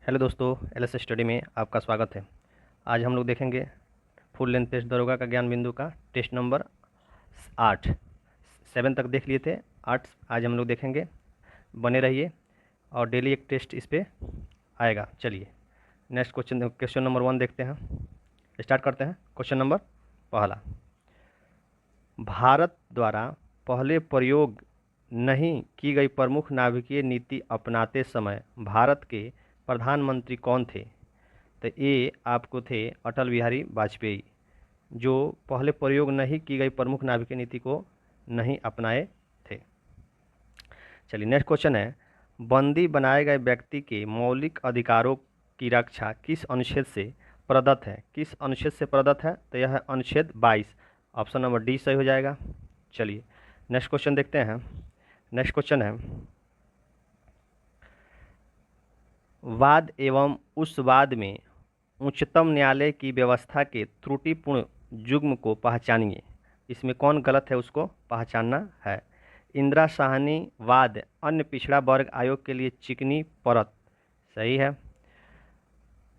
Hello दोस्तों, LS study में आपका स्वागत है। आज हम लोग देखेंगे फुल लेंथ टेस्ट दरोगा का ज्ञान बिंदु का टेस्ट नंबर 8। 7 तक देख लिए थे, 8 आज हम लोग देखेंगे। बने रहिए और डेली एक टेस्ट इस पर आएगा। चलिए नेक्स्ट क्वेश्चन नंबर 1 देखते हैं। स्टार्ट करते हैं। क्वेश्चन नंबर पहला, भारत द्वारा पहले प्रयोग नहीं की गई प्रमुख नाभिकीय नीति अपनाते समय भारत के प्रधानमंत्री कौन थे? तो ये आपको थे अटल बिहारी वाजपेयी, जो पहले प्रयोग नहीं की गई प्रमुख नाभिकीय नीति को नहीं अपनाए थे। चलिए नेक्स्ट क्वेश्चन है, बंदी बनाए गए व्यक्ति के मौलिक अधिकारों की रक्षा किस अनुच्छेद से प्रदत्त है? किस अनुच्छेद से प्रदत्त है? तो यह है अनुच्छेद 22। ऑप्शन नंबर डी सही हो जाएगा। चलिए नेक्स्ट क्वेश्चन देखते हैं। नेक्स्ट क्वेश्चन है, वाद एवं उस वाद में उच्चतम न्यायालय की व्यवस्था के त्रुटिपूर्ण युग्म को पहचानिए। इसमें कौन गलत है उसको पहचानना है। इंदिरा साहनी वाद अन्य पिछड़ा वर्ग आयोग के लिए चिकनी परत सही है।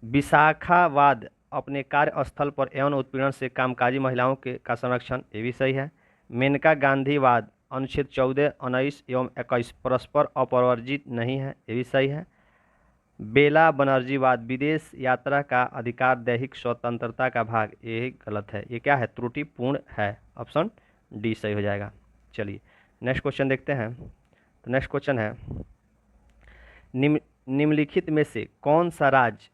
विशाखावाद अपने कार्यस्थल पर यौन उत्पीड़न से कामकाजी महिलाओं का संरक्षण, ये भी सही है। मेनका गांधीवाद अनुच्छेद 14, 19 एवं 21 परस्पर अपरिवर्जित नहीं है, ये भी सही है। बेला बनर्जीवाद विदेश यात्रा का अधिकार दैहिक स्वतंत्रता का भाग, ये गलत है। ये क्या है? त्रुटिपूर्ण है। ऑप्शन डी सही हो जाएगा। चलिए नेक्स्ट क्वेश्चन देखते हैं। तो नेक्स्ट क्वेश्चन है, निम्नलिखित में से कौन सा राज्य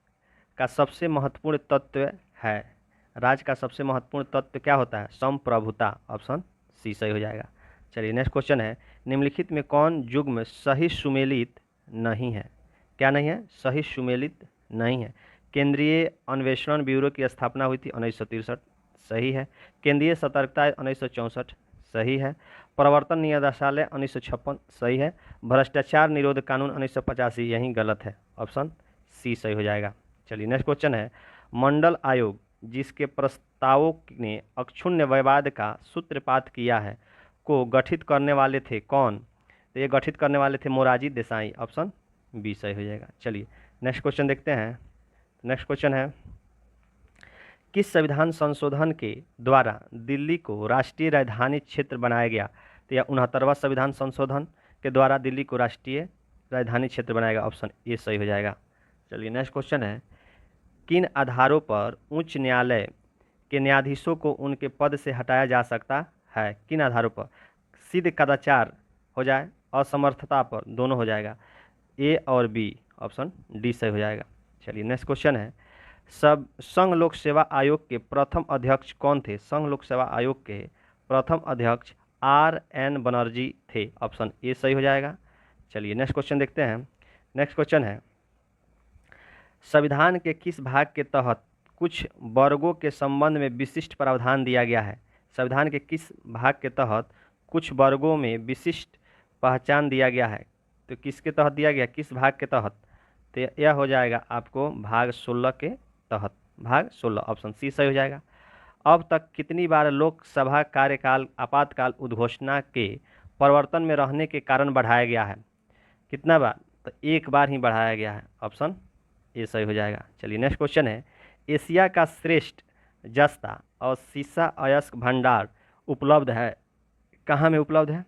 का सबसे महत्वपूर्ण तत्व है? राज्य का सबसे महत्वपूर्ण तत्व क्या होता है? संप्रभुता। ऑप्शन सी सही हो जाएगा। चलिए नेक्स्ट क्वेश्चन है, निम्नलिखित में कौन युग्म सही सुमेलित नहीं है? क्या नहीं है? सही सुमेलित नहीं है। केंद्रीय अन्वेषण ब्यूरो की स्थापना हुई थी 1963, सही है। केंद्रीय सतर्कता 1964, सही है। प्रवर्तन निदेशालय 1956, सही है। भ्रष्टाचार निरोध कानून 1985, यही गलत है। ऑप्शन सी सही हो जाएगा। चलिए नेक्स्ट क्वेश्चन है, मंडल आयोग जिसके प्रस्तावों ने अक्षुण्ण विवाद का सूत्रपात किया है को गठित करने वाले थे कौन? तो ये गठित करने वाले थे मोरारजी देसाई। ऑप्शन बी सही हो जाएगा। चलिए नेक्स्ट क्वेश्चन देखते हैं। नेक्स्ट क्वेश्चन है, किस संविधान संशोधन के द्वारा दिल्ली को राष्ट्रीय राजधानी क्षेत्र बनाया गया? तो यह 69वां संविधान संशोधन के द्वारा दिल्ली को राष्ट्रीय राजधानी क्षेत्र बनाया गया। ऑप्शन ए सही हो जाएगा। चलिए नेक्स्ट क्वेश्चन है, किन आधारों पर उच्च न्यायालय के न्यायाधीशों को उनके पद से हटाया जा सकता है? किन आधारों पर? सिद्ध कदाचार हो जाए, असमर्थता पर, दोनों हो जाएगा। ए और बी, ऑप्शन डी सही हो जाएगा। चलिए नेक्स्ट क्वेश्चन है, संघ लोक सेवा आयोग के प्रथम अध्यक्ष कौन थे? संघ लोक सेवा आयोग के प्रथम अध्यक्ष RN बनर्जी थे। ऑप्शन ए सही हो जाएगा। चलिए नेक्स्ट क्वेश्चन देखते हैं। नेक्स्ट क्वेश्चन है, संविधान के किस भाग के तहत कुछ वर्गों के संबंध में विशिष्ट प्रावधान दिया गया है? संविधान के किस भाग के तहत कुछ वर्गों में विशिष्ट पहचान दिया गया है? तो किसके तहत दिया गया? किस भाग के तहत? तो यह हो जाएगा आपको भाग 16 के तहत। भाग 16, ऑप्शन सी सही हो जाएगा। अब तक कितनी बार लोकसभा कार्यकाल आपातकाल उद्घोषणा के प्रवर्तन में रहने के कारण बढ़ाया गया है? कितना बार? तो एक बार ही बढ़ाया गया है। ऑप्शन ए सही हो जाएगा। चलिए नेक्स्ट क्वेश्चन है, एशिया का श्रेष्ठ जस्ता और सीसा अयस्क भंडार उपलब्ध है कहाँ में उपलब्ध है?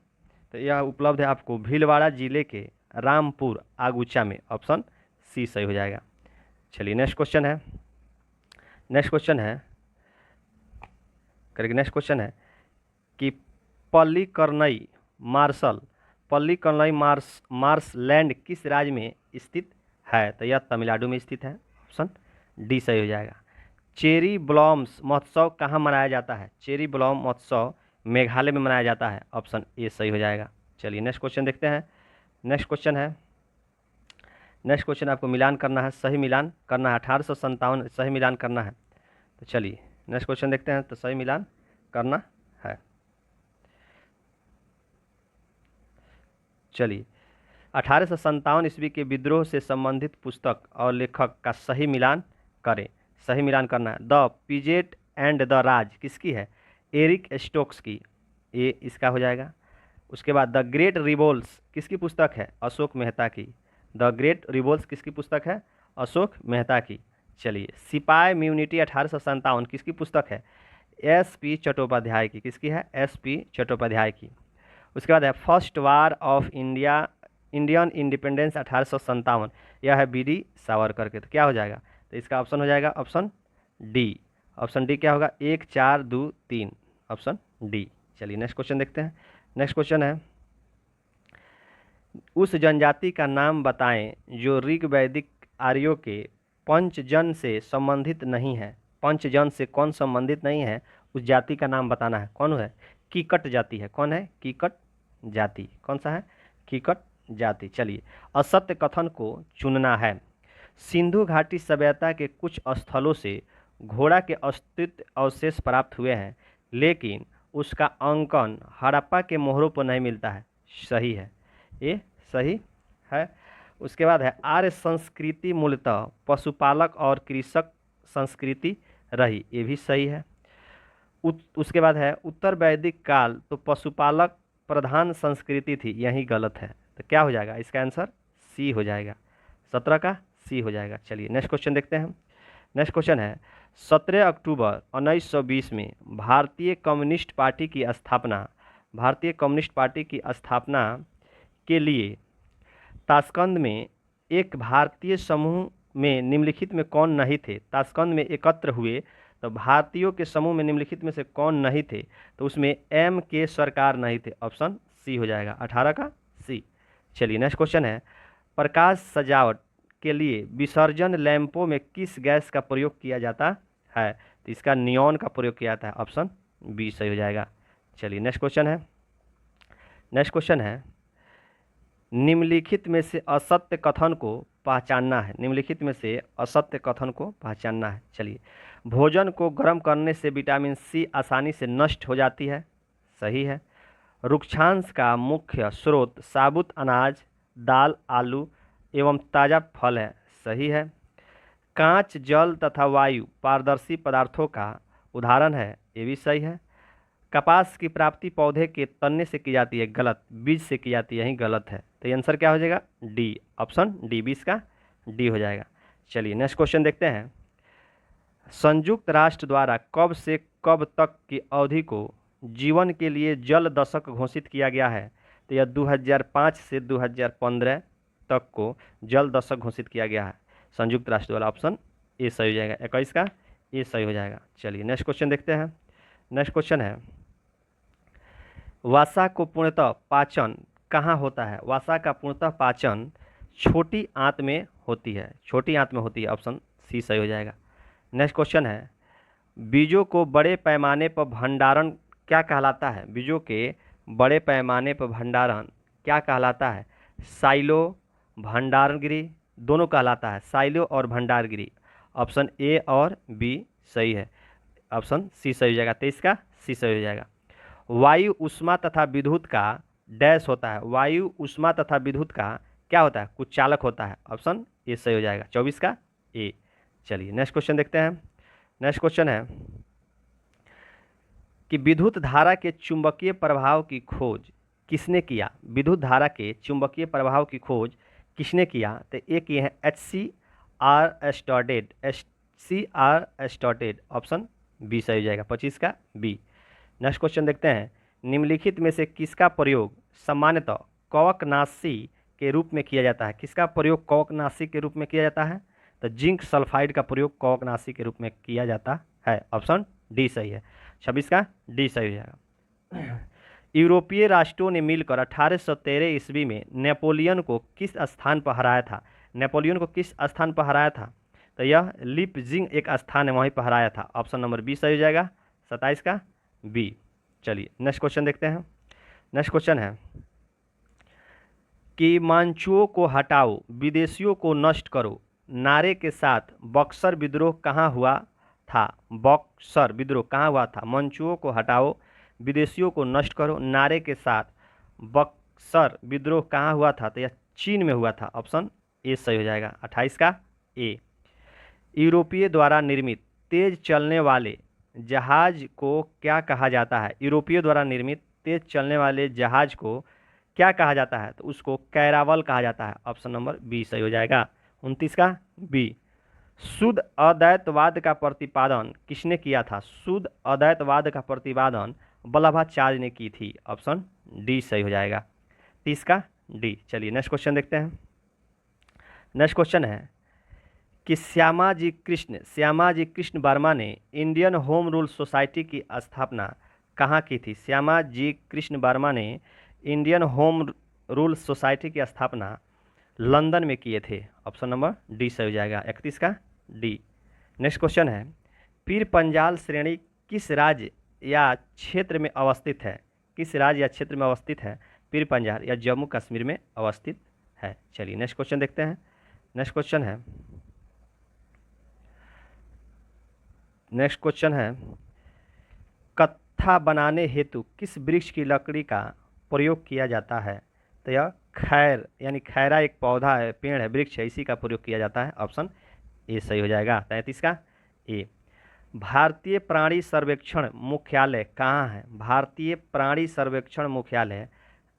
तो यह उपलब्ध है आपको भीलवाड़ा जिले के रामपुर आगुचा में। ऑप्शन सी सही हो जाएगा। चलिए नेक्स्ट क्वेश्चन है। नेक्स्ट क्वेश्चन है करेक्ट। नेक्स्ट क्वेश्चन है कि पल्लीकरनई मार्शलैंड किस राज्य में स्थित है? तो यह तमिलनाडु में स्थित है। ऑप्शन डी सही हो जाएगा। चेरी ब्लॉम्स महोत्सव कहाँ मनाया जाता है? चेरी ब्लॉम महोत्सव मेघालय में मनाया जाता है। ऑप्शन ए सही हो जाएगा। चलिए नेक्स्ट क्वेश्चन देखते हैं। नेक्स्ट क्वेश्चन है, नेक्स्ट क्वेश्चन आपको मिलान करना है, सही मिलान करना है। 1857 सही मिलान करना है। तो चलिए नेक्स्ट क्वेश्चन देखते हैं। तो सही मिलान करना है। चलिए 1857 ईस्वी के विद्रोह से संबंधित पुस्तक और लेखक का सही मिलान करें। सही मिलान करना है। द पिजेट एंड द राज किसकी है? एरिक स्टोक्स की, ये इसका हो जाएगा। उसके बाद द ग्रेट रिवोल्स किसकी पुस्तक है? अशोक मेहता की। द ग्रेट रिवोल्स किसकी पुस्तक है? अशोक मेहता की। चलिए, सिपाही इम्यूनिटी 1857 किसकी पुस्तक है? एस.पी. चट्टोपाध्याय की। किसकी है? एस.पी. चट्टोपाध्याय की। उसके बाद है first war of India, Indian independence 1857, यह है बी.डी. सावरकर के। तो क्या हो जाएगा? तो इसका ऑप्शन हो जाएगा ऑप्शन डी। ऑप्शन डी क्या होगा? 1 4 2 3, ऑप्शन डी। चलिए नेक्स्ट क्वेश्चन देखते हैं। नेक्स्ट क्वेश्चन है, उस जनजाति का नाम बताएं जो ऋग वैदिक आर्यों के पंचजन से संबंधित नहीं है। पंचजन से कौन संबंधित नहीं है? उस जाति का नाम बताना है। कौन है? कीकट जाति है। कौन है? कीकट जाति। कौन सा है? कीकट जाति। चलिए, असत्य कथन को चुनना है। सिंधु घाटी सभ्यता के कुछ स्थलों से घोड़ा के अस्तित्व अवशेष प्राप्त हुए हैं, लेकिन उसका अंकन हड़प्पा के मोहरों पर नहीं मिलता है। सही है, ये सही है। उसके बाद है आर्य संस्कृति मूलतः पशुपालक और कृषक संस्कृति रही। ये भी सही है। उसके बाद है उत्तर वैदिक काल तो पशुपालक प्रधान संस्कृति थी। यही गलत है। तो क्या हो जाएगा? इसका आंसर सी हो जाएगा। 17 का सी हो जाएगा। चलिए नेक्स्ट क्वेश्चन देखते हैं। नेक्स्ट क्वेश्चन है, 17 अक्टूबर 1920 में भारतीय कम्युनिस्ट पार्टी की स्थापना, भारतीय कम्युनिस्ट पार्टी की स्थापना के लिए ताशकंद में एक भारतीय समूह में निम्नलिखित में कौन नहीं थे? ताशकंद में एकत्र हुए तो भारतीयों के समूह में निम्नलिखित में से कौन नहीं थे? तो उसमें एम के सरकार नहीं थे। ऑप्शन सी हो जाएगा। 18 का सी। चलिए नेक्स्ट क्वेश्चन है, प्रकाश सजावट के लिए विसर्जन लैंपों में किस गैस का प्रयोग किया जाता है? तो इसका नियॉन का प्रयोग किया जाता है। ऑप्शन बी सही हो जाएगा। चलिए नेक्स्ट क्वेश्चन है। नेक्स्ट क्वेश्चन है, निम्नलिखित में से असत्य कथन को पहचानना है। निम्नलिखित में से असत्य कथन को पहचानना है। चलिए, भोजन को गर्म करने से विटामिन सी आसानी से नष्ट हो जाती है। सही है। रुक्षांश का मुख्य स्रोत साबुत अनाज, दाल, आलू एवं ताज़ा फल है। सही है। कांच, जल तथा वायु पारदर्शी पदार्थों का उदाहरण है। ये भी सही है। कपास की प्राप्ति पौधे के तने से की जाती है। गलत। बीज से की जाती है। यही गलत है। तो ये आंसर क्या हो जाएगा? डी। ऑप्शन डी, 20 का डी हो जाएगा। चलिए नेक्स्ट क्वेश्चन देखते हैं। संयुक्त राष्ट्र द्वारा कब से कब तक की अवधि को जीवन के लिए जल दशक घोषित किया गया है? तो यह 2005 से 2015 तक को जल दशक घोषित किया गया है संयुक्त राष्ट्र द्वारा। ऑप्शन ए सही हो जाएगा। 21 का ए सही हो जाएगा। चलिए नेक्स्ट क्वेश्चन देखते हैं। नेक्स्ट क्वेश्चन है, वसा को पूर्णतः पाचन कहाँ होता है? वसा का पूर्णतः पाचन छोटी आंत में होती है। छोटी आंत में होती है। ऑप्शन सी सही हो जाएगा। नेक्स्ट क्वेश्चन है, बीजों को बड़े पैमाने पर भंडारण क्या कहलाता है? बीजों के बड़े पैमाने पर भंडारण क्या कहलाता है? साइलो, भंडारगृह दोनों कहलाता है। साइलो और भंडारगृह। ऑप्शन ए और बी सही है। ऑप्शन सी सही हो जाएगा। 23 का सी सही हो जाएगा। वायु, ऊष्मा तथा विद्युत का डैश होता है। वायु, ऊष्मा तथा विद्युत का क्या होता है? कुछ चालक होता है। ऑप्शन ए सही हो जाएगा। 24 का ए। चलिए नेक्स्ट क्वेश्चन देखते हैं। नेक्स्ट क्वेश्चन है कि विद्युत धारा के चुंबकीय प्रभाव की खोज किसने किया? विद्युत धारा के चुंबकीय प्रभाव की खोज किसने किया? तो एक ये है H.C.R. स्टॉडेड। H.C.R. स्टॉडेड। ऑप्शन बी सही हो जाएगा। 25 का बी। नेक्स्ट क्वेश्चन देखते हैं, निम्नलिखित में से किसका प्रयोग सामान्यतः कवकनाशी के रूप में किया जाता है? किसका प्रयोग कवकनाशी के रूप में किया जाता है? तो जिंक सल्फाइड का प्रयोग कवकनाशी के रूप में किया जाता है। ऑप्शन डी सही है। 26 का डी सही हो जाएगा। यूरोपीय राष्ट्रों ने मिलकर 1813 ईस्वी में नेपोलियन को किस स्थान पर हराया था? नेपोलियन को किस स्थान पर हराया था? तो यह लिपजिंग एक स्थान है, वहीं पर हराया था। ऑप्शन नंबर बी सही हो जाएगा। 27 का बी। चलिए नेक्स्ट क्वेश्चन देखते हैं। नेक्स्ट क्वेश्चन है कि मांचुओं को हटाओ, विदेशियों को नष्ट करो नारे के साथ बक्सर विद्रोह कहाँ हुआ था? बक्सर विद्रोह कहाँ हुआ था? मंचुओं को हटाओ, विदेशियों को नष्ट करो नारे के साथ बक्सर विद्रोह कहाँ हुआ था? तो यह चीन में हुआ था। ऑप्शन ए सही हो जाएगा। 28 का ए। यूरोपीय द्वारा निर्मित तेज चलने वाले जहाज को क्या कहा जाता है? यूरोपीय द्वारा निर्मित तेज चलने वाले जहाज को क्या कहा जाता है? तो उसको कैरावल कहा जाता है। ऑप्शन नंबर बी सही हो जाएगा। 29 का बी। शुद्ध अद्वैतवाद का प्रतिपादन किसने किया था? शुद्ध अद्वैतवाद का प्रतिपादन वल्लभाचार्य ने की थी। ऑप्शन डी सही हो जाएगा। 30 का डी। चलिए नेक्स्ट क्वेश्चन देखते हैं। नेक्स्ट क्वेश्चन है कि श्यामाजी कृष्ण वर्मा ने इंडियन होम रूल सोसाइटी की स्थापना कहाँ की थी? श्यामाजी कृष्ण वर्मा ने इंडियन होम रूल सोसाइटी की स्थापना लंदन में किए थे। ऑप्शन नंबर डी सही हो जाएगा। 31 का डी। नेक्स्ट क्वेश्चन है पीर पंजाल श्रेणी किस राज्य या क्षेत्र में अवस्थित है? किस राज्य या क्षेत्र में अवस्थित है? पीर पंजाल या जम्मू कश्मीर में अवस्थित है। चलिए नेक्स्ट क्वेश्चन देखते हैं। नेक्स्ट क्वेश्चन है कत्था बनाने हेतु किस वृक्ष की लकड़ी का प्रयोग किया जाता है? तो यह खैर यानी खैरा एक पौधा है, पेड़ है, वृक्ष है, इसी का प्रयोग किया जाता है। ऑप्शन ए सही हो जाएगा। 33 का ए। भारतीय प्राणी सर्वेक्षण मुख्यालय कहाँ है? भारतीय प्राणी सर्वेक्षण मुख्यालय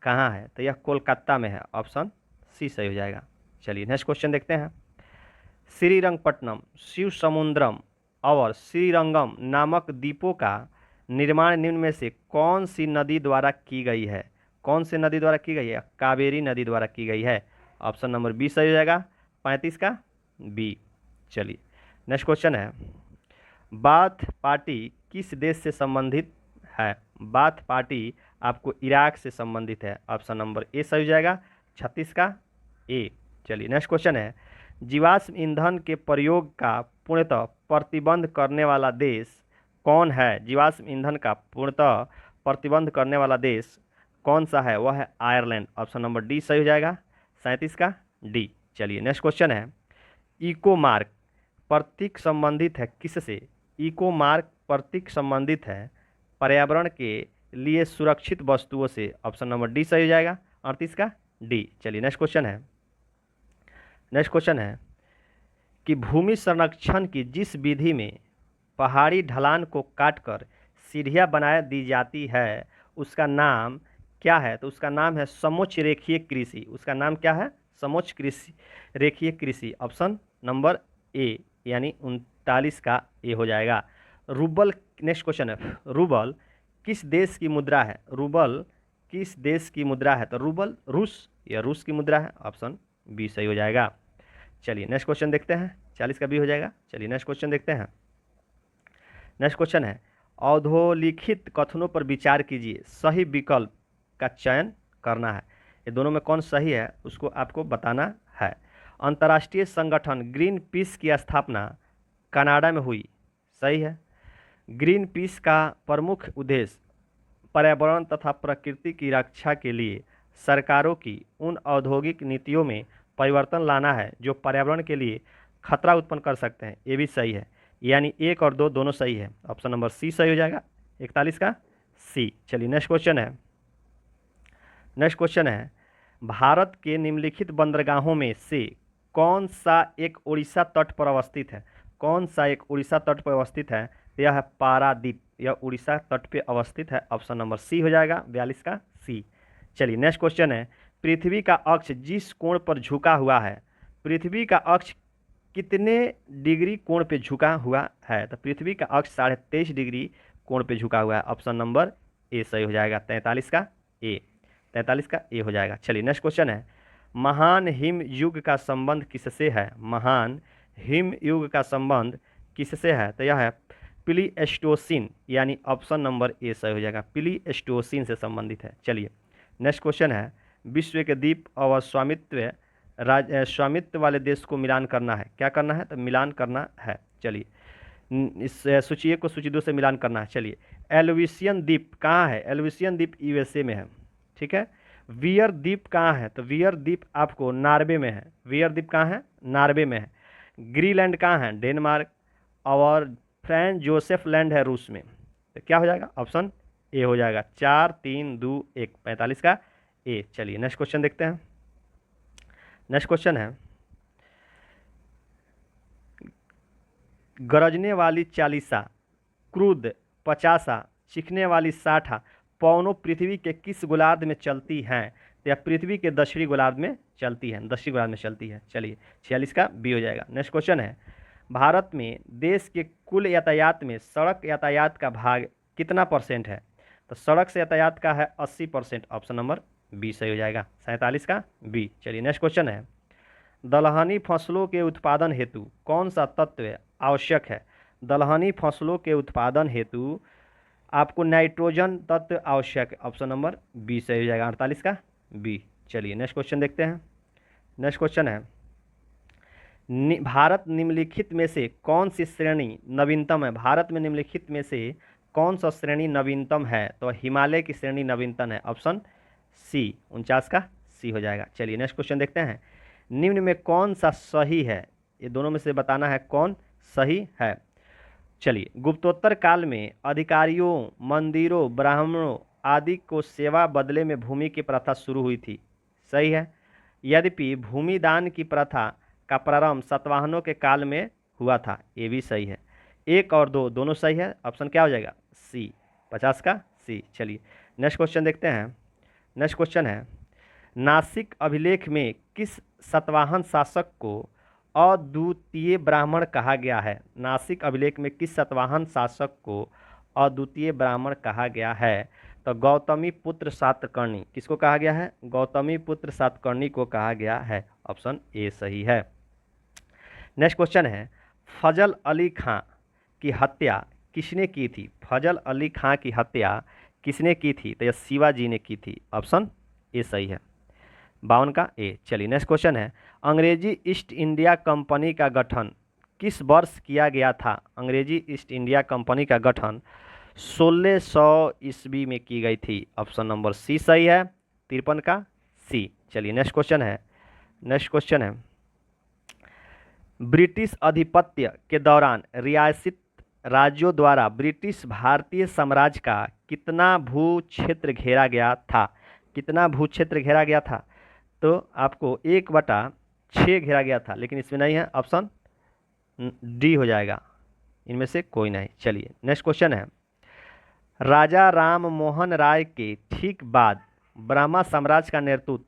कहाँ है? तो यह कोलकाता में है। ऑप्शन सी सही हो जाएगा। चलिए नेक्स्ट क्वेश्चन देखते हैं। श्रीरंगपट्टनम, शिव समुद्रम और श्रीरंगम नामक द्वीपों का निर्माण निम्न में से कौन सी नदी द्वारा की गई है? कौन सी नदी द्वारा की गई है? कावेरी नदी द्वारा की गई है। ऑप्शन नंबर बी सही हो जाएगा। 35 का बी। चलिए नेक्स्ट क्वेश्चन है बाथ पार्टी किस देश से संबंधित है? बाथ पार्टी आपको इराक से संबंधित है। ऑप्शन नंबर ए सही हो जाएगा। 36 का ए। चलिए नेक्स्ट क्वेश्चन है जीवाश्म ईंधन के प्रयोग का पूर्णतः प्रतिबंध करने वाला देश कौन है? जीवाश्म ईंधन का पूर्णतः प्रतिबंध करने वाला देश कौन सा है? वह है आयरलैंड। ऑप्शन नंबर डी सही हो जाएगा। 37 का डी। चलिए नेक्स्ट क्वेश्चन है इको मार्क प्रतीक संबंधित है किससे? इको मार्क प्रतीक संबंधित है पर्यावरण के लिए सुरक्षित वस्तुओं से। ऑप्शन नंबर डी सही हो जाएगा। 38 का डी। चलिए नेक्स्ट क्वेश्चन है कि भूमि संरक्षण की जिस विधि में पहाड़ी ढलान को काटकर सीढ़ियाँ बना दी जाती है उसका नाम क्या है? तो उसका नाम है समोच्च रेखीय कृषि। उसका नाम क्या है? समोच्च कृषि रेखीय कृषि। ऑप्शन नंबर ए यानी 39 का ए हो जाएगा। रूबल। नेक्स्ट क्वेश्चन है रूबल किस देश की मुद्रा है? रूबल किस देश की मुद्रा है? तो रूबल रूस या रूस की मुद्रा है। ऑप्शन बी सही हो जाएगा। चलिए नेक्स्ट क्वेश्चन देखते हैं। 40 का बी हो जाएगा। चलिए नेक्स्ट क्वेश्चन देखते हैं। नेक्स्ट क्वेश्चन है अधोलिखित कथनों पर विचार कीजिए, सही विकल्प का चयन करना है। ये दोनों में कौन सही है उसको आपको बताना है। अंतर्राष्ट्रीय संगठन ग्रीन पीस की स्थापना कनाडा में हुई, सही है। ग्रीन पीस का प्रमुख उद्देश्य पर्यावरण तथा प्रकृति की रक्षा के लिए सरकारों की उन औद्योगिक नीतियों में परिवर्तन लाना है जो पर्यावरण के लिए खतरा उत्पन्न कर सकते हैं। ये भी सही है, यानी 1 और 2 दोनों सही है। ऑप्शन नंबर सी सही हो जाएगा। 41 का सी। चलिए नेक्स्ट क्वेश्चन है भारत के निम्नलिखित बंदरगाहों में से कौन सा एक उड़ीसा तट पर अवस्थित है? कौन सा एक उड़ीसा तट पर अवस्थित है? यह है पारादीप, यह उड़ीसा तट पे अवस्थित है। ऑप्शन नंबर सी हो जाएगा। 42 का सी। चलिए नेक्स्ट क्वेश्चन है पृथ्वी का अक्ष जिस कोण पर झुका हुआ है, पृथ्वी का अक्ष कितने डिग्री कोण पे झुका हुआ है? तो पृथ्वी का अक्ष 23.5 डिग्री कोण पे झुका हुआ है। ऑप्शन नंबर ए सही हो जाएगा। 43 का ए। 43 का ए हो जाएगा। चलिए नेक्स्ट क्वेश्चन है महान हिम युग का संबंध किससे है? महान हिम युग का संबंध किससे है? तो यह है प्लीस्टोसीन, यानी ऑप्शन नंबर ए सही हो जाएगा। प्लीस्टोसीन से संबंधित है। चलिए नेक्स्ट क्वेश्चन है विश्व के द्वीप और स्वामित्व वाले देश को मिलान करना है। क्या करना है? तो मिलान करना है। चलिए इस सूची 1 को सूची 2 से मिलान करना है। चलिए एल्विसियन द्वीप कहाँ है? एल्विसियन द्वीप यूएसए में है, ठीक है। वियर द्वीप कहाँ है? तो वियर द्वीप आपको नॉर्वे में है। वियर द्वीप कहाँ है? नॉर्वे में है। ग्रीनलैंड कहाँ है? डेनमार्क। और फ्रैंच जोसेफ लैंड है रूस में। तो क्या हो जाएगा? ऑप्शन ए हो जाएगा। 4 3 2 1। 45 का ए। चलिए नेक्स्ट क्वेश्चन देखते हैं। नेक्स्ट क्वेश्चन है गरजने वाली 40, क्रुद्ध 50, चिखने वाली 60 पवनों पृथ्वी के किस गोलार्ध में चलती हैं? तो यह पृथ्वी के दक्षिणी गोलार्ध में चलती है, दक्षिणी गोलार्ध में चलती है। चलिए 46 का बी हो जाएगा। नेक्स्ट क्वेश्चन है, भारत में देश के कुल यातायात में सड़क यातायात का भाग कितना % है? तो सड़क से यातायात का है 80%, ऑप्शन नंबर बी सही हो जाएगा। 47 का बी। चलिए नेक्स्ट क्वेश्चन है, दलहनी फसलों के उत्पादन हेतु कौन सा तत्व आवश्यक है? दलहनी फसलों के उत्पादन हेतु आपको नाइट्रोजन तत्व आवश्यक है, ऑप्शन नंबर बी सही हो जाएगा। 48 का बी। चलिए नेक्स्ट क्वेश्चन देखते हैं। नेक्स्ट क्वेश्चन है, भारत निम्नलिखित में से कौन सी श्रेणी नवीनतम है? भारत में निम्नलिखित में से कौन सा श्रेणी नवीनतम है? तो हिमालय की श्रेणी नवीनतम है, ऑप्शन सी। 49 का सी हो जाएगा। चलिए नेक्स्ट क्वेश्चन देखते हैं, निम्न में कौन सा सही है? ये दोनों में से बताना है कौन सही है। चलिए, गुप्तोत्तर काल में अधिकारियों, मंदिरों, ब्राह्मणों आदि को सेवा बदले में भूमि की प्रथा शुरू हुई थी, सही है। यद्यपि भूमि दान की प्रथा का प्रारंभ सातवाहनों के काल में हुआ था, ये भी सही है। 1 और 2 दोनों सही है, ऑप्शन क्या हो जाएगा? सी। 50 का सी। चलिए नेक्स्ट क्वेश्चन देखते हैं। नेक्स्ट क्वेश्चन है, नासिक अभिलेख में किस सातवाहन शासक को अद्वितीय ब्राह्मण कहा गया है? नासिक अभिलेख में किस सातवाहन शासक को अद्वितीय ब्राह्मण कहा गया है? तो गौतमी पुत्र सातकर्णी किसको कहा गया है? गौतमी पुत्र सातकर्णी को कहा गया है, ऑप्शन ए सही है। नेक्स्ट क्वेश्चन है, फजल अली खां की हत्या किसने की थी? फजल अली खां की हत्या किसने की थी? तो यह शिवाजी ने की थी, ऑप्शन ए सही है। 52 का ए। चलिए नेक्स्ट क्वेश्चन है, अंग्रेजी ईस्ट इंडिया कंपनी का गठन किस वर्ष किया गया था? अंग्रेजी ईस्ट इंडिया कंपनी का गठन 1600 ईस्वी में की गई थी, ऑप्शन नंबर सी सही है। 53 का सी। चलिए नेक्स्ट क्वेश्चन है। नेक्स्ट क्वेश्चन है, ब्रिटिश अधिपत्य के दौरान रियासती राज्यों द्वारा ब्रिटिश भारतीय साम्राज्य का कितना भू क्षेत्र घेरा गया था? कितना भू क्षेत्र घेरा गया था? तो आपको 1/6 घेरा गया था, लेकिन इसमें नहीं है, ऑप्शन डी हो जाएगा, इनमें से कोई नहीं। चलिए नेक्स्ट क्वेश्चन है, राजा राम मोहन राय के ठीक बाद ब्रह्मा साम्राज्य का नेतृत्व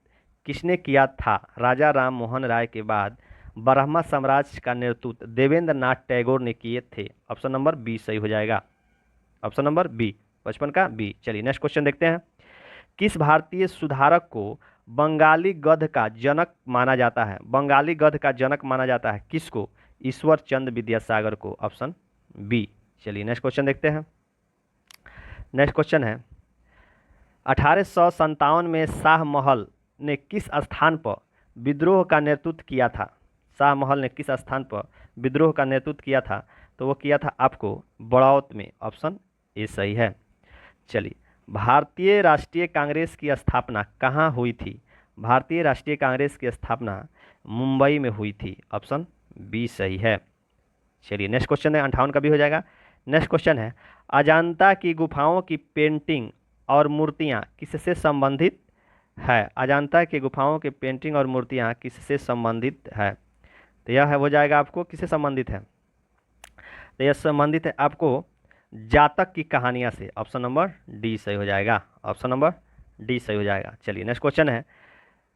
किसने किया था? राजा राम मोहन राय के बाद ब्रह्मा साम्राज्य का नेतृत्व देवेंद्र नाथ टैगोर ने किए थे, ऑप्शन नंबर बी सही हो जाएगा। Option number B. 55 का बी। चलिए नेक्स्ट क्वेश्चन देखते हैं, किस भारतीय सुधारक को बंगाली गद्य का जनक माना जाता है? बंगाली गद्य का जनक माना जाता है किसको? ईश्वर चंद्र विद्यासागर को, ऑप्शन बी। चलिए नेक्स्ट क्वेश्चन देखते हैं। नेक्स्ट क्वेश्चन है, 1857 में शाह महल ने किस स्थान पर विद्रोह का नेतृत्व किया था? शाह महल ने किस स्थान पर विद्रोह का नेतृत्व किया था? तो वो किया था आपको बड़ौत में, ऑप्शन ए सही है। चलिए, भारतीय राष्ट्रीय कांग्रेस की स्थापना कहाँ हुई थी? भारतीय राष्ट्रीय कांग्रेस की स्थापना मुंबई में हुई थी, ऑप्शन बी सही है। चलिए नेक्स्ट क्वेश्चन है, 58 का भी हो जाएगा। नेक्स्ट क्वेश्चन है, अजंता की गुफाओं की पेंटिंग और मूर्तियाँ किससे संबंधित है? अजंता की गुफाओं की पेंटिंग और मूर्तियाँ किससे संबंधित है? तो यह है हो जाएगा आपको किससे संबंधित है? तो यह संबंधित है आपको जातक की कहानियाँ से, ऑप्शन नंबर डी सही हो जाएगा। ऑप्शन नंबर डी सही हो जाएगा। चलिए नेक्स्ट क्वेश्चन है,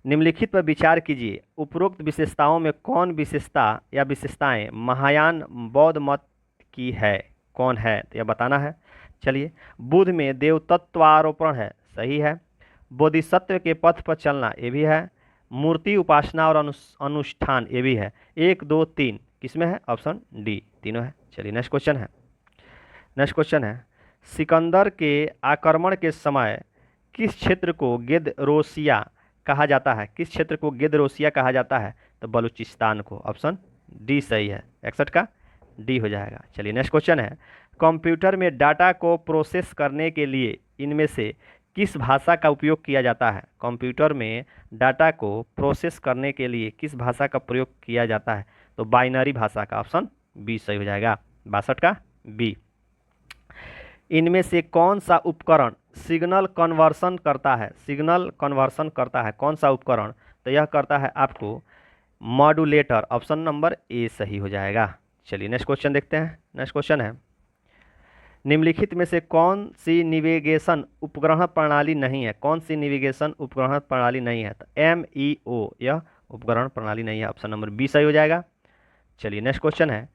निम्नलिखित पर विचार कीजिए, उपरोक्त विशेषताओं में कौन विशेषता या विशेषताएं महायान बौद्ध मत की है? कौन है? तो यह बताना है। चलिए, बुद्ध में देवतत्वारोपण है, सही है। बोधिसत्व के पथ पर चलना, ये भी है। मूर्ति उपासना और अनुष्ठान, ये भी है। 1 2 3 किसमें है? ऑप्शन डी, तीनों है। चलिए नेक्स्ट क्वेश्चन है। नेक्स्ट क्वेश्चन है, सिकंदर के आक्रमण के समय किस क्षेत्र को गेदरोसिया कहा जाता है? किस क्षेत्र को गेदरोसिया कहा जाता है? तो बलूचिस्तान को, ऑप्शन डी सही है। 61 का डी हो जाएगा। चलिए नेक्स्ट क्वेश्चन है, कंप्यूटर में डाटा को प्रोसेस करने के लिए इनमें से किस भाषा का उपयोग किया जाता है? कंप्यूटर में डाटा को प्रोसेस करने के लिए किस भाषा का प्रयोग किया जाता है? तो बाइनरी भाषा का, ऑप्शन बी सही हो जाएगा। 62 का बी। इनमें से कौन सा उपकरण सिग्नल कन्वर्सन करता है? सिग्नल कन्वर्सन करता है कौन सा उपकरण? तो यह करता है आपको मॉड्यूलेटर, ऑप्शन नंबर ए सही हो जाएगा। चलिए नेक्स्ट क्वेश्चन देखते हैं। नेक्स्ट क्वेश्चन है, निम्नलिखित में से कौन सी नेविगेशन उपग्रह प्रणाली नहीं है? कौन सी नेविगेशन उपग्रह प्रणाली नहीं है? तो MEO यह उपग्रहण प्रणाली नहीं है। ऑप्शन नंबर बी सही हो जाएगा। चलिए नेक्स्ट क्वेश्चन है,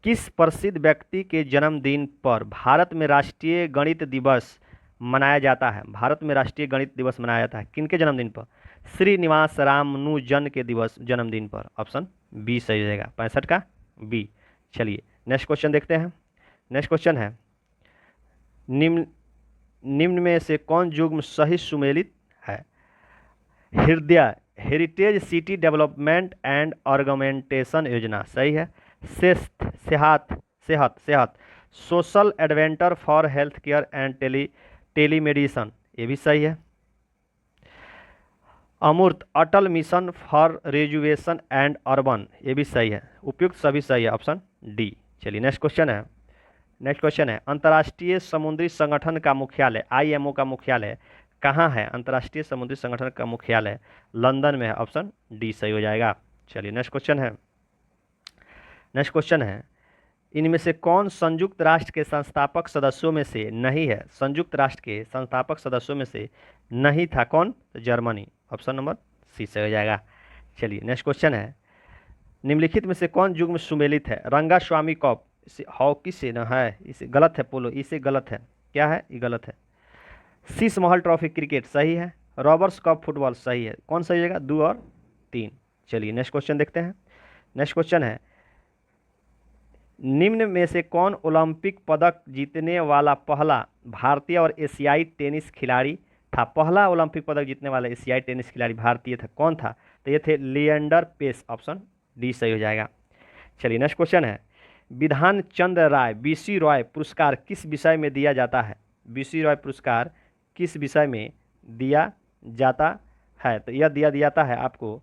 किस प्रसिद्ध व्यक्ति के जन्मदिन पर भारत में राष्ट्रीय गणित दिवस मनाया जाता है? भारत में राष्ट्रीय गणित दिवस मनाया जाता है किनके जन्मदिन पर? श्रीनिवास रामानुजन के दिवस जन्मदिन पर। ऑप्शन बी सही हो जाएगा, 65 का बी। चलिए नेक्स्ट क्वेश्चन देखते हैं। नेक्स्ट क्वेश्चन है, निम्न निम्न में से कौन युग्म सही सुमेलित है? Hriday heritage city development and organisation योजना सही है। सेहत सेहत सेहत सेहत social adventure for health care and telemedicine ये भी सही है। Amrut Atal mission for rejuvenation and urban ये भी सही है। उपयुक्त सभी सही है, ऑप्शन डी। चलिए नेक्स्ट क्वेश्चन है। नेक्स्ट क्वेश्चन है, अंतर्राष्ट्रीय समुद्री संगठन का मुख्यालय IMO का मुख्यालय कहाँ है? अंतर्राष्ट्रीय समुद्री संगठन का मुख्यालय लंदन में है। ऑप्शन डी सही हो जाएगा। चलिए नेक्स्ट क्वेश्चन है। नेक्स्ट क्वेश्चन है, इनमें से कौन संयुक्त राष्ट्र के संस्थापक सदस्यों में से नहीं है? संयुक्त राष्ट्र के संस्थापक सदस्यों में से नहीं था कौन? तो जर्मनी। ऑप्शन नंबर सी सही हो जाएगा। चलिए नेक्स्ट क्वेश्चन है, निम्नलिखित में से कौन युग्म सुमेलित है? रंगास्वामी कप इसे हॉकी से न है, इसे गलत है। पोलो इसे गलत है, क्या है ये गलत है। शीश महल ट्रॉफी क्रिकेट सही है। रॉबर्ट्स कप फुटबॉल सही है। कौन सही होगा? 2 और 3। चलिए नेक्स्ट क्वेश्चन देखते हैं। नेक्स्ट क्वेश्चन है, निम्न में से कौन ओलंपिक पदक जीतने वाला पहला भारतीय और एशियाई टेनिस खिलाड़ी था? पहला ओलंपिक पदक जीतने वाला एशियाई टेनिस खिलाड़ी भारतीय था, कौन था? तो ये थे लिएंडर पेस। ऑप्शन डी सही हो जाएगा। चलिए नेक्स्ट क्वेश्चन है, विधान चंद्र राय BC रॉय पुरस्कार किस विषय में दिया जाता है? BC रॉय पुरस्कार किस विषय में दिया जाता है? तो यह दिया जाता है आपको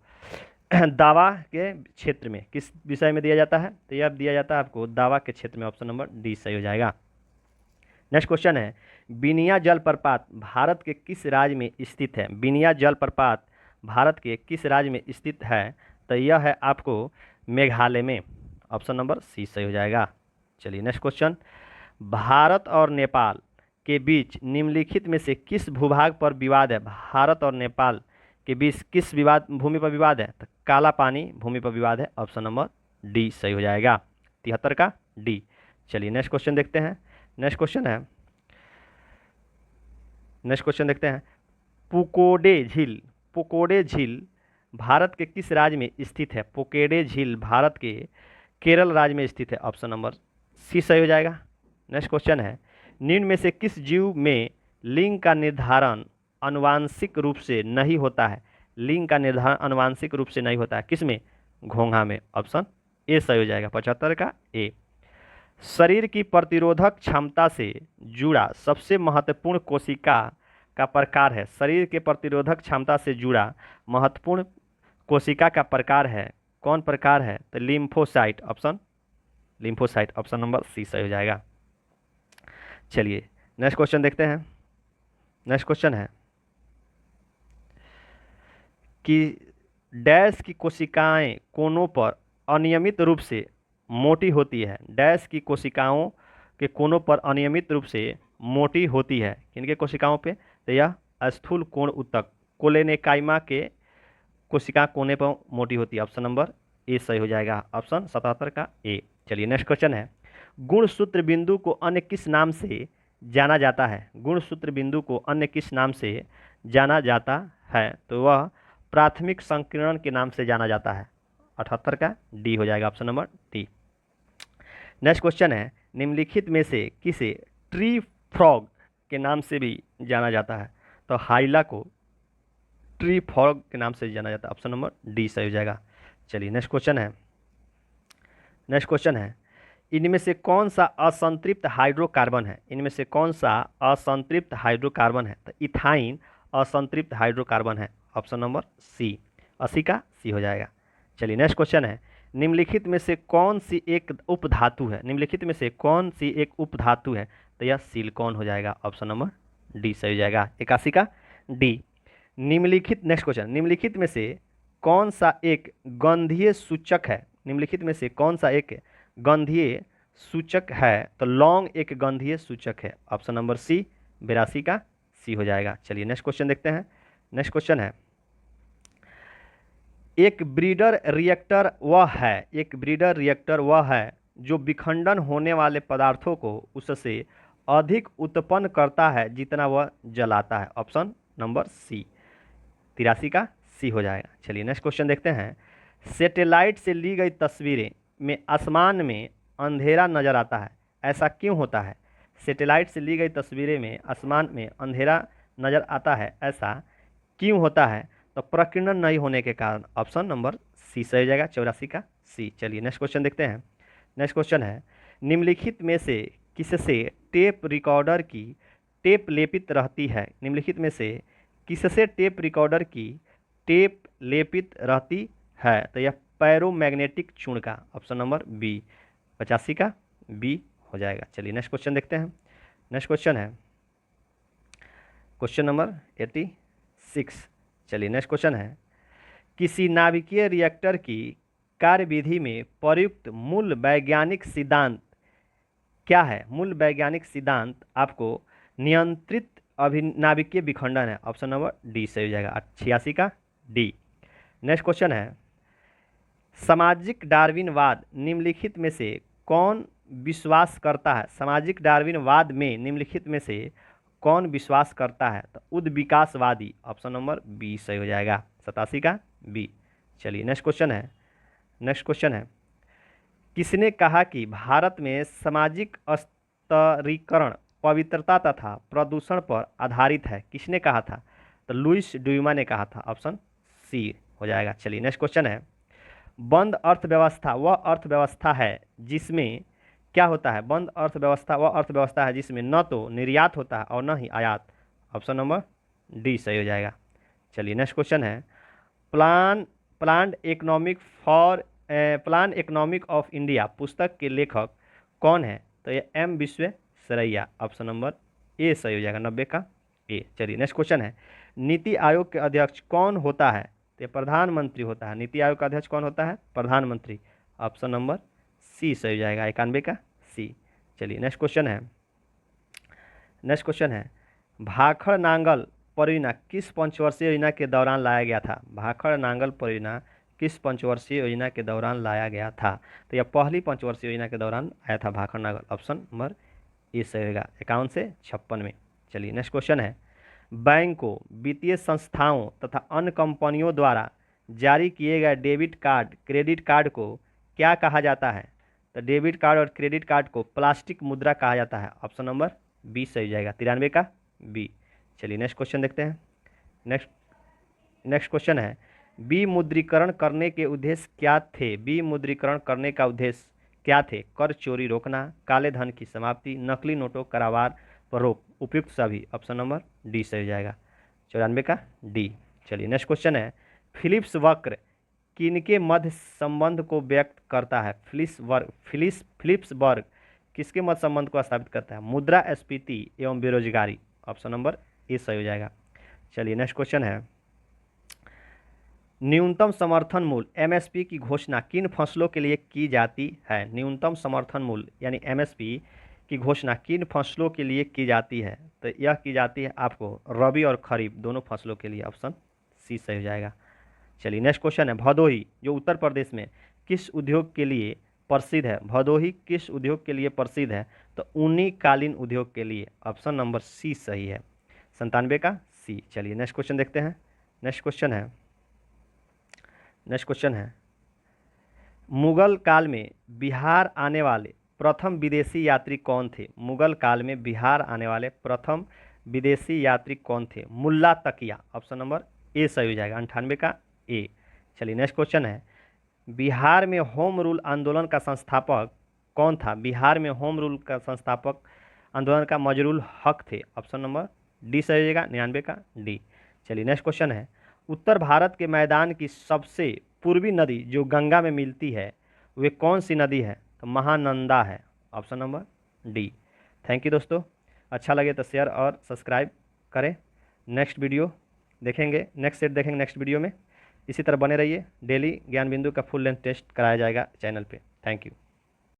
दावा के क्षेत्र में। किस विषय में दिया जाता है? तो यह दिया जाता है आपको दावा के क्षेत्र में। ऑप्शन नंबर डी सही हो जाएगा। नेक्स्ट क्वेश्चन है, बिनिया जलप्रपात भारत के किस राज्य में स्थित है? बिनिया जलप्रपात भारत के किस राज्य में स्थित है? तो यह है आपको मेघालय में। ऑप्शन नंबर सी सही हो जाएगा। चलिए नेक्स्ट क्वेश्चन, भारत और नेपाल के बीच निम्नलिखित में से किस भूभाग पर विवाद है? भारत और नेपाल के बीच किस भूमि पर विवाद है? तो काला पानी भूमि पर विवाद है। ऑप्शन नंबर डी सही हो जाएगा, 73 का डी। चलिए नेक्स्ट क्वेश्चन देखते हैं। नेक्स्ट क्वेश्चन है, नेक्स्ट क्वेश्चन देखते हैं, पुकोडे झील भारत के किस राज्य में स्थित है? पुकोडे झील भारत के केरल राज्य में स्थित है। ऑप्शन नंबर सी सही हो जाएगा। नेक्स्ट क्वेश्चन है, निम्न में से किस जीव में लिंग का निर्धारण आनुवांशिक रूप से नहीं होता है? लिंग का निर्धारण आनुवांशिक रूप से नहीं होता है, किस में? घोंघा में। ऑप्शन ए सही हो जाएगा, 75 का ए। शरीर की प्रतिरोधक क्षमता से जुड़ा सबसे महत्वपूर्ण कोशिका का प्रकार है? शरीर के प्रतिरोधक क्षमता से जुड़ा महत्वपूर्ण कोशिका का प्रकार है, कौन प्रकार है? तो lymphocyte. Option lymphocyte. Option number C सही हो जाएगा। चलिए नेक्स्ट क्वेश्चन देखते हैं। नेक्स्ट क्वेश्चन है कि डैश की कोशिकाएं कोनों पर अनियमित रूप से मोटी होती है? डैश की कोशिकाओं के कोनों पर अनियमित रूप से मोटी होती है, किनके कोशिकाओं पे? तो यह स्थूल कोण ऊतक कोलेनेकाइमा के कोशिका कोने पर मोटी होती है। ऑप्शन नंबर ए सही हो जाएगा। ऑप्शन 77 का ए। चलिए नेक्स्ट क्वेश्चन है, गुणसूत्र बिंदु को अन्य किस नाम से जाना जाता है? गुणसूत्र बिंदु को अन्य किस नाम से जाना जाता है? तो वह प्राथमिक संकीर्ण के नाम से जाना जाता है। 78 का डी हो जाएगा। Option number D. Next question है, निम्नलिखित में से किसे ट्री फ्रॉग के नाम से भी जाना जाता है? तो हाइला को ट्री फ्रॉग के नाम से जाना जाता है। ऑप्शन नंबर डी सही हो जाएगा। चलिए नेक्स्ट क्वेश्चन है। नेक्स्ट क्वेश्चन है, इनमें से कौन सा असंतृप्त हाइड्रोकार्बन है? इनमें से कौन सा असंतृप्त हाइड्रोकार्बन है? तो इथाइन असंतृप्त हाइड्रोकार्बन है। ऑप्शन नंबर सी, 80 का सी हो जाएगा। चलिए नेक्स्ट क्वेश्चन है, निम्नलिखित में से कौन सी एक उपधातु है? निम्नलिखित में से कौन सी एक उपधातु है? तो यह सिलिकॉन हो जाएगा। ऑप्शन नंबर डी सही हो जाएगा, 81 का डी। निम्नलिखित नेक्स्ट क्वेश्चन, निम्नलिखित में से कौन सा एक गंधीय सूचक है? निम्नलिखित में से कौन सा एक गंधीय सूचक है? तो लौंग एक गंधीय सूचक है। ऑप्शन नंबर सी 82 का सी हो जाएगा। चलिए नेक्स्ट क्वेश्चन देखते हैं। नेक्स्ट क्वेश्चन है, एक ब्रीडर रिएक्टर वह है जो विखंडन होने वाले पदार्थों को उससे अधिक उत्पन्न करता है जितना वह जलाता है। ऑप्शन नंबर सी 83 का सी हो जाएगा। चलिए नेक्स्ट क्वेश्चन देखते हैं। सैटेलाइट से ली गई तस्वीरें में आसमान में अंधेरा नजर आता है, ऐसा क्यों होता है? सैटेलाइट से ली गई तस्वीरें में आसमान में अंधेरा नजर आता है, ऐसा क्यों होता है? तो प्रकीर्णन नहीं होने के कारण। ऑप्शन नंबर सी सही हो जाएगा, 84 का सी। चलिए नेक्स्ट क्वेश्चन देखते हैं। नेक्स्ट क्वेश्चन है, निम्नलिखित में से किससे टेप रिकॉर्डर की टेप लेपित रहती है? निम्नलिखित में से किससे टेप रिकॉर्डर की टेप लेपित रहती है? तो यह पैरोमैग्नेटिक चूर्ण का। ऑप्शन नंबर बी 85 का बी हो जाएगा। चलिए नेक्स्ट क्वेश्चन देखते हैं। नेक्स्ट क्वेश्चन है क्वेश्चन नंबर 86। चलिए नेक्स्ट क्वेश्चन है, किसी नाभिकीय रिएक्टर की कार्यविधि में प्रयुक्त मूल वैज्ञानिक सिद्धांत क्या है? मूल वैज्ञानिक सिद्धांत आपको नियंत्रित अभिनाभिकीय विखंडन है। ऑप्शन नंबर डी सही हो जाएगा, 86 का डी। नेक्स्ट क्वेश्चन है, सामाजिक डार्विनवाद निम्नलिखित में से कौन विश्वास करता है? सामाजिक डार्विनवाद में निम्नलिखित में से कौन विश्वास करता है? तो उद्विकासवादी। ऑप्शन नंबर बी सही हो जाएगा, 87 का बी। चलिए नेक्स्ट क्वेश्चन है। नेक्स्ट क्वेश्चन है, किसने कहा कि भारत में सामाजिक स्तरीकरण पवित्रता तथा प्रदूषण पर आधारित है? किसने कहा था? तो लुइस ड्यूमा ने कहा था। ऑप्शन सी हो जाएगा। चलिए नेक्स्ट क्वेश्चन है, बंद अर्थव्यवस्था वह अर्थव्यवस्था है जिसमें क्या होता है? बंद अर्थव्यवस्था वह अर्थव्यवस्था है जिसमें न तो निर्यात होता है और न ही आयात। ऑप्शन नंबर डी सही हो जाएगा। चलिए नेक्स्ट क्वेश्चन है, प्लान इकोनॉमिक ऑफ इंडिया पुस्तक के लेखक कौन है? तो ये M Visvesvaraya. Option number A सही हो जाएगा, 90 का ए। चलिए नेक्स्ट क्वेश्चन है, नीति आयोग के अध्यक्ष कौन होता है? तो ये प्रधानमंत्री होता है। नीति आयोग का अध्यक्ष कौन होता है? प्रधानमंत्री। ऑप्शन नंबर सी सही हो जाएगा, 91 का सी। चलिए नेक्स्ट क्वेश्चन है। नेक्स्ट क्वेश्चन है, भाखड़ नांगल परियोजना किस पंचवर्षीय योजना के दौरान लाया गया था? भाखड़ नांगल परियोजना किस पंचवर्षीय योजना के दौरान लाया गया था? तो यह पहली पंचवर्षीय योजना के दौरान आया था भाखड़ नांगल। ऑप्शन नंबर ए सही होगा, 51 से 56 में। चलिए नेक्स्ट क्वेश्चन है, बैंकों, वित्तीय संस्थाओं तथा अन्य कंपनियों द्वारा जारी किए गए डेबिट कार्ड, क्रेडिट कार्ड को क्या कहा जाता है? तो डेबिट कार्ड और क्रेडिट कार्ड को प्लास्टिक मुद्रा कहा जाता है। ऑप्शन नंबर बी सही हो जाएगा, 93 का बी। चलिए नेक्स्ट क्वेश्चन देखते हैं। नेक्स्ट क्वेश्चन है, विमुद्रीकरण करने के उद्देश्य क्या थे? विमुद्रीकरण करने का उद्देश्य क्या थे? कर चोरी रोकना, काले धन की समाप्ति, नकली नोटों कारोबार पर रोक, उपयुक्त सभी। ऑप्शन नंबर डी सही हो जाएगा, 94 का डी। चलिए नेक्स्ट क्वेश्चन है, फिलिप्स वक्र किनके मध्य संबंध को व्यक्त करता है? फिलिप्स वर्ग किसके मध्य संबंध को स्थापित करता है? मुद्रास्फीति एवं बेरोजगारी। ऑप्शन नंबर ए सही हो जाएगा। चलिए नेक्स्ट क्वेश्चन है, न्यूनतम समर्थन मूल्य एमएसपी की घोषणा किन फसलों के लिए की जाती है? न्यूनतम समर्थन मूल्य यानी एमएसपी की घोषणा किन फसलों के लिए की जाती है? तो यह की जाती है आपको रबी और खरीफ दोनों फसलों के लिए। ऑप्शन सी सही हो जाएगा। चलिए नेक्स्ट क्वेश्चन है, भदोही जो उत्तर प्रदेश में किस उद्योग के लिए प्रसिद्ध है? भदोही किस उद्योग के लिए प्रसिद्ध है? तो ऊनी कालीन उद्योग के लिए। ऑप्शन नंबर सी सही है, 97 का सी। चलिए नेक्स्ट क्वेश्चन देखते हैं। नेक्स्ट क्वेश्चन है, मुगल काल में बिहार आने वाले प्रथम विदेशी यात्री कौन थे? मुगल काल में बिहार आने वाले प्रथम विदेशी यात्री कौन थे? मुल्ला तकिया। ऑप्शन नंबर ए सही हो जाएगा, 98 का ए। चलिए नेक्स्ट क्वेश्चन है, बिहार में होम रूल आंदोलन का संस्थापक कौन था? बिहार में होम रूल का संस्थापक आंदोलन का मजरूल हक थे। ऑप्शन नंबर डी सही हो जाएगा, 99 का डी। चलिए नेक्स्ट क्वेश्चन है, उत्तर भारत के मैदान की सबसे पूर्वी नदी जो गंगा में मिलती है वे कौन सी नदी है? तो महानंदा है। Option number D. Thank you दोस्तों, अच्छा लगे तो शेयर और सब्सक्राइब करें। नेक्स्ट वीडियो देखेंगे, नेक्स्ट सेट देखेंगे नेक्स्ट वीडियो में। इसी तरह बने रहिए, डेली ज्ञान बिंदु का फुल लेंथ टेस्ट कराया जाएगा चैनल पे। Thank you.